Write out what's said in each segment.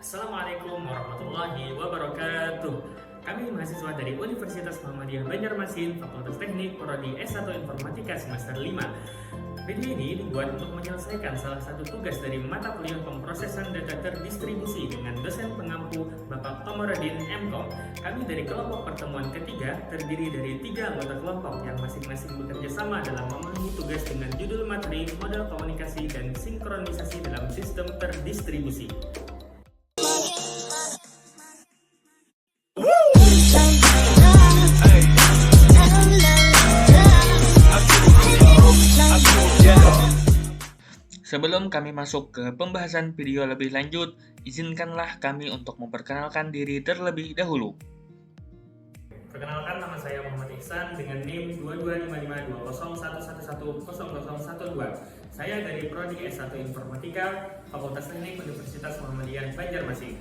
Assalamualaikum warahmatullahi wabarakatuh. Kami mahasiswa dari Universitas Muhammadiyah Banjarmasin, Fakultas Teknik, Prodi S1 Informatika semester 5. Video ini dibuat untuk menyelesaikan salah satu tugas dari mata kuliah pemrosesan data terdistribusi dengan dosen pengampu Bapak Komarudin MKom. Kami dari kelompok pertemuan ketiga terdiri dari 3 anggota kelompok yang masing-masing bekerja sama dalam memenuhi tugas dengan judul materi model komunikasi dan sinkronisasi dalam sistem terdistribusi. Sebelum kami masuk ke pembahasan video lebih lanjut, izinkanlah kami untuk memperkenalkan diri terlebih dahulu. Perkenalkan, nama saya Muhammad Ihsan dengan NIM 22552011110012. Saya dari Prodi S1 Informatika, Fakultas Teknik Universitas Muhammadiyah Banjarmasin.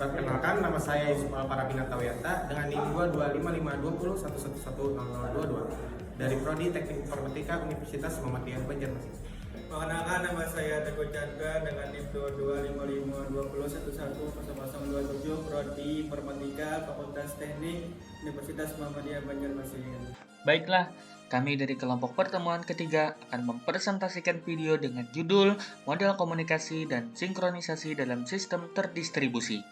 Perkenalkan, nama saya Yusuf Alparabinatawiyata dengan NIM 22552011100022 dari Prodi Teknik Informatika Universitas Muhammadiyah Banjarmasin. Perkenalkan, nama saya Teguh Chandra dengan NIM 22552011100027 Prodi Informatika Fakultas Teknik Universitas Muhammadiyah Banjarmasin. Baiklah, kami dari kelompok pertemuan ketiga akan mempresentasikan video dengan judul Model Komunikasi dan Sinkronisasi dalam Sistem Terdistribusi.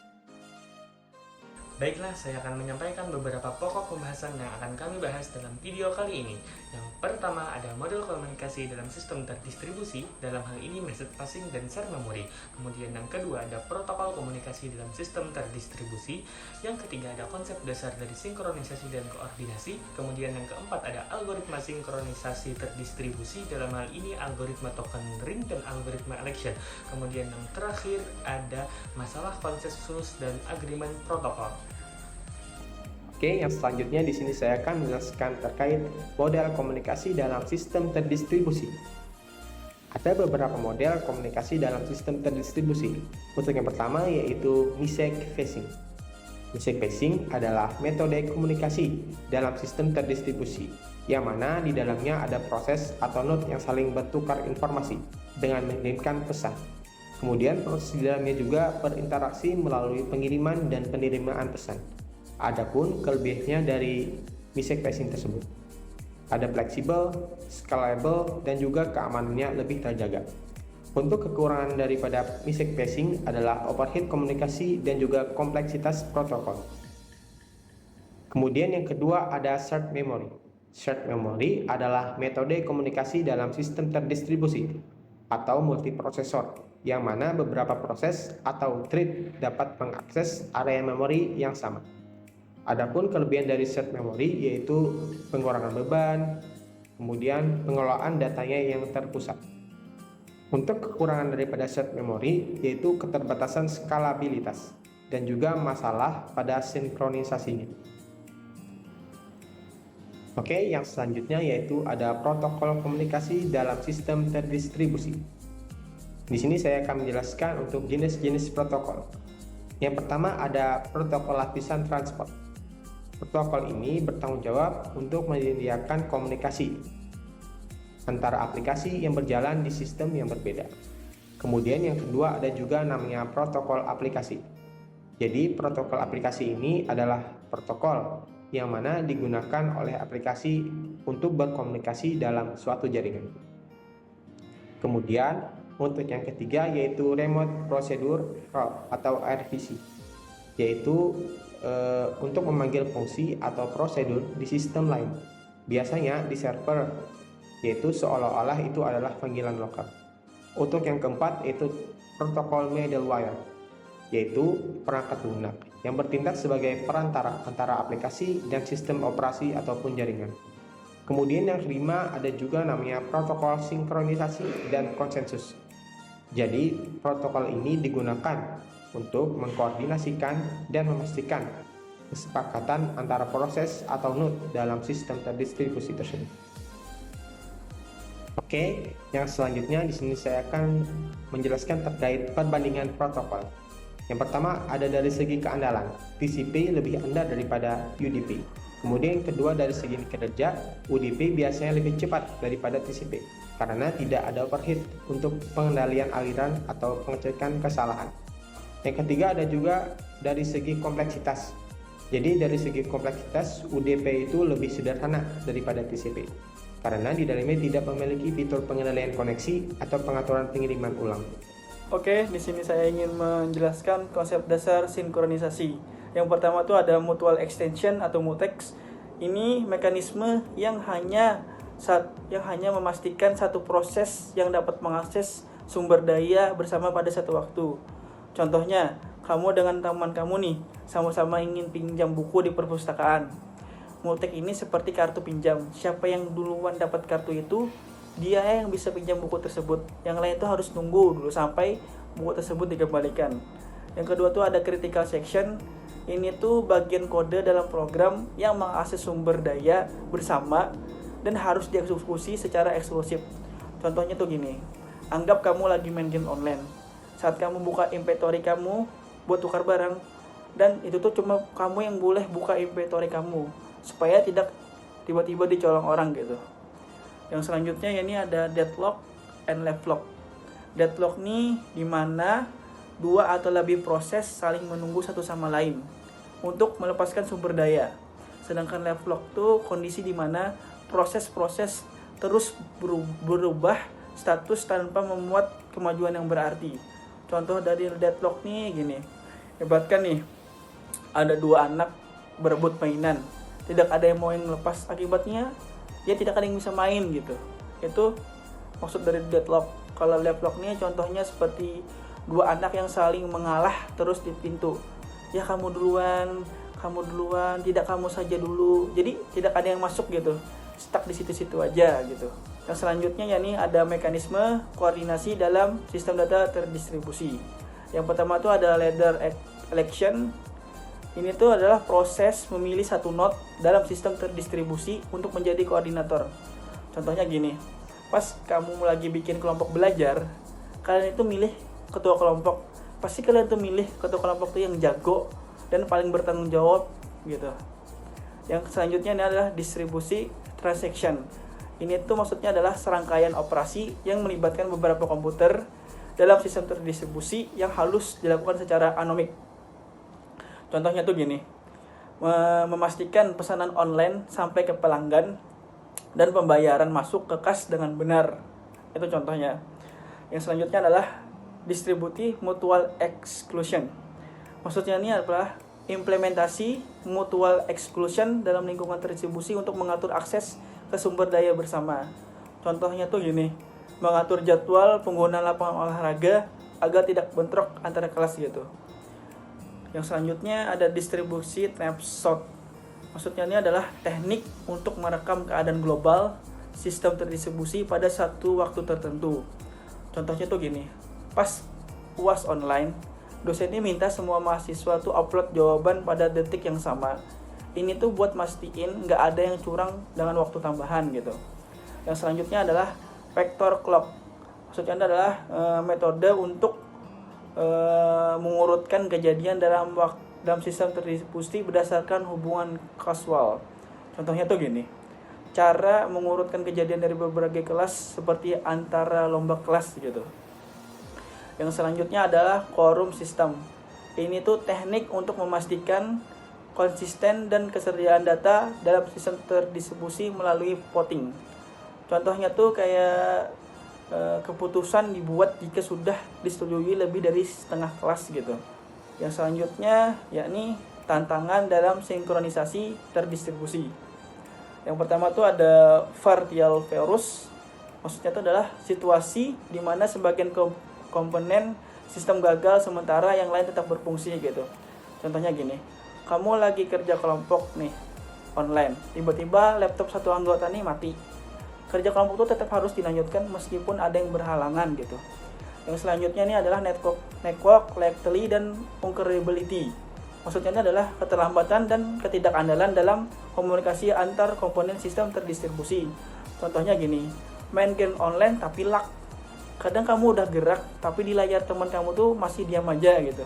Baiklah, saya akan menyampaikan beberapa pokok pembahasan yang akan kami bahas dalam video kali ini. Yang pertama ada model komunikasi dalam sistem terdistribusi, dalam hal ini message passing dan share memory. Kemudian yang kedua ada protokol komunikasi dalam sistem terdistribusi. Yang ketiga ada konsep dasar dari sinkronisasi dan koordinasi. Kemudian yang keempat ada algoritma sinkronisasi terdistribusi, dalam hal ini algoritma token ring dan algoritma election. Kemudian yang terakhir ada masalah konsensus dan agreement protokol. Oke, yang selanjutnya di sini saya akan menjelaskan terkait model komunikasi dalam sistem terdistribusi. Ada beberapa model komunikasi dalam sistem terdistribusi. Untuk yang pertama yaitu message passing. Message passing adalah metode komunikasi dalam sistem terdistribusi, yang mana di dalamnya ada proses atau node yang saling bertukar informasi dengan mengirimkan pesan. Kemudian proses di dalamnya juga berinteraksi melalui pengiriman dan penerimaan pesan. Adapun kelebihannya dari message passing tersebut, ada fleksibel, scalable, dan juga keamanannya lebih terjaga. Untuk kekurangan daripada message passing adalah overhead komunikasi dan juga kompleksitas protokol. Kemudian yang kedua ada shared memory. Shared memory adalah metode komunikasi dalam sistem terdistribusi atau multiprosesor, yang mana beberapa proses atau thread dapat mengakses area memori yang sama. Adapun kelebihan dari shared memory yaitu pengurangan beban, kemudian pengelolaan datanya yang terpusat. Untuk kekurangan daripada shared memory yaitu keterbatasan skalabilitas dan juga masalah pada sinkronisasinya. Oke, yang selanjutnya yaitu ada protokol komunikasi dalam sistem terdistribusi. Di sini saya akan menjelaskan untuk jenis-jenis protokol. Yang pertama ada protokol lapisan transport. Protokol ini bertanggung jawab untuk menyediakan komunikasi antara aplikasi yang berjalan di sistem yang berbeda. Kemudian yang kedua ada juga namanya protokol aplikasi. Jadi protokol aplikasi ini adalah protokol yang mana digunakan oleh aplikasi untuk berkomunikasi dalam suatu jaringan. Kemudian untuk yang ketiga yaitu remote procedure atau RPC, yaitu untuk memanggil fungsi atau prosedur di sistem lain, biasanya di server, yaitu seolah-olah itu adalah panggilan lokal. Untuk yang keempat yaitu protokol middleware, yaitu perangkat lunak yang bertindak sebagai perantara antara aplikasi dan sistem operasi ataupun jaringan. Kemudian yang kelima ada juga namanya protokol sinkronisasi dan konsensus. Jadi protokol ini digunakan untuk mengkoordinasikan dan memastikan kesepakatan antara proses atau node dalam sistem terdistribusi tersebut. Oke, yang selanjutnya di sini saya akan menjelaskan terkait perbandingan protokol. Yang pertama ada dari segi keandalan, TCP lebih andal daripada UDP. Kemudian yang kedua dari segi kinerja, UDP biasanya lebih cepat daripada TCP karena tidak ada overhead untuk pengendalian aliran atau pengecekan kesalahan. Yang ketiga ada juga dari segi kompleksitas. Jadi dari segi kompleksitas UDP itu lebih sederhana daripada TCP karena di dalamnya tidak memiliki fitur pengendalian koneksi atau pengaturan pengiriman ulang. Oke, di sini saya ingin menjelaskan konsep dasar sinkronisasi. Yang pertama itu ada mutual extension atau mutex. Ini mekanisme yang hanya memastikan satu proses yang dapat mengakses sumber daya bersama pada satu waktu. Contohnya, kamu dengan teman kamu nih, sama-sama ingin pinjam buku di perpustakaan. Mutex ini seperti kartu pinjam. Siapa yang duluan dapat kartu itu, dia yang bisa pinjam buku tersebut. Yang lain itu harus nunggu dulu sampai buku tersebut dikembalikan. Yang kedua tuh ada critical section. Ini tuh bagian kode dalam program yang mengakses sumber daya bersama dan harus dieksekusi secara eksklusif. Contohnya tuh gini. Anggap kamu lagi main game online. Saat kamu buka inventory kamu buat tukar barang, dan itu tuh cuma kamu yang boleh buka inventory kamu supaya tidak tiba-tiba dicolong orang gitu. Yang selanjutnya ya ini ada deadlock and left lock. Deadlock nih dimana dua atau lebih proses saling menunggu satu sama lain untuk melepaskan sumber daya. Sedangkan left lock tuh kondisi dimana proses-proses terus berubah status tanpa memuat kemajuan yang berarti. Contoh dari deadlock nih gini. Hebatkan nih, ada dua anak berebut mainan. Tidak ada yang mau yang lepas, akibatnya ya tidak ada yang bisa main gitu. Itu maksud dari deadlock. Kalau deadlock nih contohnya seperti dua anak yang saling mengalah terus di pintu. Ya kamu duluan, tidak kamu saja dulu. Jadi tidak ada yang masuk gitu. Stuck di situ-situ aja gitu. Yang selanjutnya ya nih ada mekanisme koordinasi dalam sistem data terdistribusi. Yang pertama itu ada ladder election. Ini tuh adalah proses memilih satu node dalam sistem terdistribusi untuk menjadi koordinator. Contohnya gini, pas kamu lagi bikin kelompok belajar, kalian itu milih ketua kelompok. Pasti kalian tuh milih ketua kelompok tuh yang jago dan paling bertanggung jawab gitu. Yang selanjutnya ini adalah distribusi transaction. Ini tuh maksudnya adalah serangkaian operasi yang melibatkan beberapa komputer dalam sistem terdistribusi yang halus dilakukan secara anomik. Contohnya tuh gini, memastikan pesanan online sampai ke pelanggan dan pembayaran masuk ke kas dengan benar. Itu contohnya. Yang selanjutnya adalah distribusi mutual exclusion. Maksudnya ini adalah implementasi mutual exclusion dalam lingkungan terdistribusi untuk mengatur akses ke sumber daya bersama. Contohnya tuh gini, mengatur jadwal penggunaan lapangan olahraga agar tidak bentrok antara kelas gitu. Yang selanjutnya ada distribusi snapshot. Maksudnya ini adalah teknik untuk merekam keadaan global sistem terdistribusi pada satu waktu tertentu. Contohnya tuh gini, pas UAS online, dosennya minta semua mahasiswa tuh upload jawaban pada detik yang sama. Ini tuh buat mastiin nggak ada yang curang dengan waktu tambahan gitu. Yang selanjutnya adalah vector clock. Maksudnya adalah metode untuk mengurutkan kejadian dalam sistem terdistribusi berdasarkan hubungan kausal. Contohnya tuh gini, cara mengurutkan kejadian dari berbagai kelas seperti antara lomba kelas gitu. Yang selanjutnya adalah quorum system. Ini tuh teknik untuk memastikan konsisten dan kesediaan data dalam sistem terdistribusi melalui voting. Contohnya tuh kayak keputusan dibuat jika sudah disetujui lebih dari setengah kelas gitu. Yang selanjutnya yakni tantangan dalam sinkronisasi terdistribusi. Yang pertama tuh ada partial virus. Maksudnya itu adalah situasi di mana sebagian komponen sistem gagal sementara yang lain tetap berfungsi gitu. Contohnya gini, kamu lagi kerja kelompok nih online, tiba-tiba laptop satu anggota nih mati. Kerja kelompok itu tetap harus dilanjutkan meskipun ada yang berhalangan gitu. Yang selanjutnya ini adalah network latency dan unreachability. Maksudnya ini adalah keterlambatan dan ketidakandalan dalam komunikasi antar komponen sistem terdistribusi. Contohnya gini, main game online tapi lag. Kadang kamu udah gerak tapi di layar teman kamu tuh masih diam aja gitu.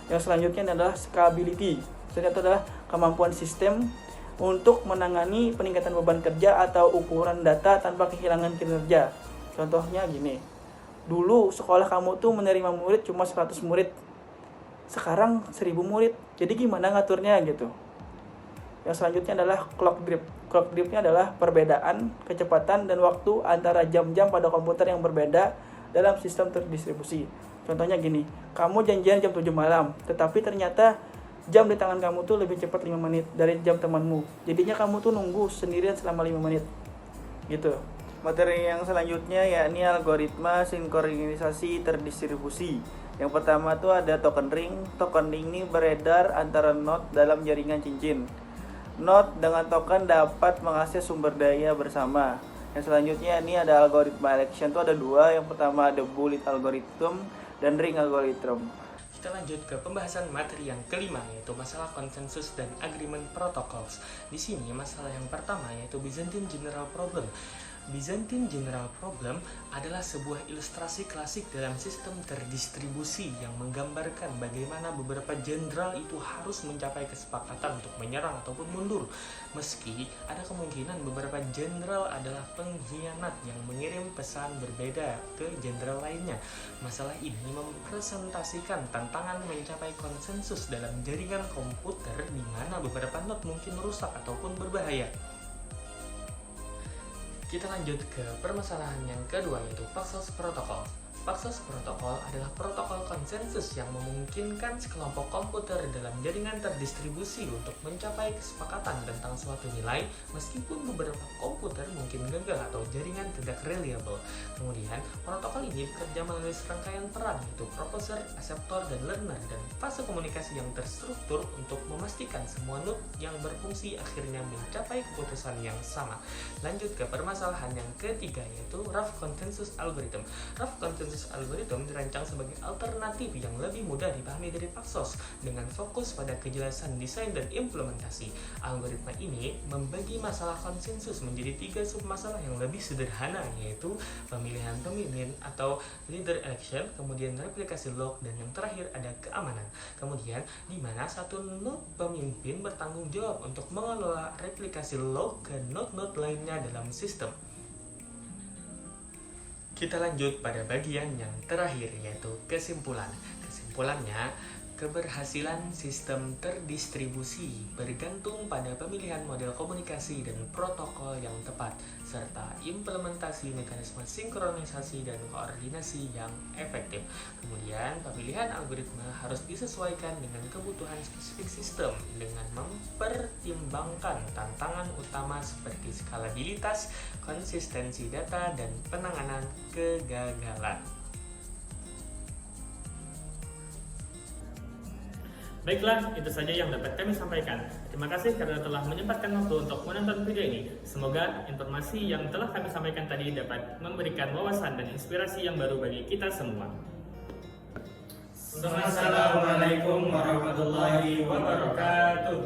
Yang selanjutnya adalah scalability. Maksudnya itu adalah kemampuan sistem untuk menangani peningkatan beban kerja atau ukuran data tanpa kehilangan kinerja. Contohnya gini, dulu sekolah kamu tuh menerima murid cuma 100 murid. sekarang 1000 murid. Jadi gimana ngaturnya gitu. Yang selanjutnya adalah clock drift. Clock driftnya adalah perbedaan kecepatan dan waktu antara jam-jam pada komputer yang berbeda dalam sistem terdistribusi. Contohnya gini, kamu janjian jam 7 malam, tetapi ternyata jam di tangan kamu tuh lebih cepat 5 menit dari jam temanmu. Jadinya kamu tuh nunggu sendirian selama 5 menit. Gitu. Materi yang selanjutnya yakni algoritma sinkronisasi terdistribusi. Yang pertama tuh ada token ring. Token ring ini beredar antara node dalam jaringan cincin. Node dengan token dapat mengakses sumber daya bersama. Yang selanjutnya ini ada algoritma election tuh ada dua. Yang pertama ada bullet algorithm dan ring algorithm. Kita lanjut ke pembahasan materi yang kelima, yaitu masalah konsensus dan agreement protocols. Di sini masalah yang pertama yaitu Byzantine General Problem. Byzantine General Problem adalah sebuah ilustrasi klasik dalam sistem terdistribusi yang menggambarkan bagaimana beberapa jenderal itu harus mencapai kesepakatan untuk menyerang ataupun mundur. Meski ada kemungkinan beberapa jenderal adalah pengkhianat yang mengirim pesan berbeda ke jenderal lainnya. Masalah ini mempresentasikan tantangan mencapai konsensus dalam jaringan komputer di mana beberapa node mungkin rusak ataupun berbahaya. Kita lanjut ke permasalahan yang kedua, yaitu Paxos Protocol. Paxos Protocol adalah protokol konsensus yang memungkinkan sekelompok komputer dalam jaringan terdistribusi untuk mencapai kesepakatan tentang suatu nilai meskipun beberapa komputer mungkin gagal atau jaringan tidak reliable. Kemudian, protokol ini bekerja melalui serangkaian peran, yaitu proposer, akseptor, dan learner, dan fase komunikasi yang terstruktur untuk memastikan semua node yang berfungsi akhirnya mencapai keputusan yang sama. Lanjut ke permasalahan yang ketiga, yaitu Rough Consensus Algorithm. Rough Consensus Algorithm dirancang sebagai alternatif yang lebih mudah dipahami dari Paxos dengan fokus pada kejelasan desain dan implementasi. Algoritma ini membagi masalah konsensus menjadi 3 submasalah yang lebih sederhana, yaitu pemilihan pemimpin atau leader election, kemudian replikasi log, dan yang terakhir ada keamanan. Kemudian di mana satu node pemimpin bertanggung jawab untuk mengelola replikasi log ke node-node lainnya dalam sistem. Kita lanjut pada bagian yang terakhir, yaitu kesimpulan. Kesimpulannya, keberhasilan sistem terdistribusi bergantung pada pemilihan model komunikasi dan protokol yang tepat, serta implementasi mekanisme sinkronisasi dan koordinasi yang efektif. Kemudian, pemilihan algoritma harus disesuaikan dengan kebutuhan spesifik sistem dengan mempertimbangkan tantangan utama seperti skalabilitas, konsistensi data, dan penanganan kegagalan. Baiklah, itu saja yang dapat kami sampaikan. Terima kasih karena telah menyempatkan waktu untuk menonton video ini. Semoga informasi yang telah kami sampaikan tadi dapat memberikan wawasan dan inspirasi yang baru bagi kita semua. Assalamualaikum warahmatullahi wabarakatuh.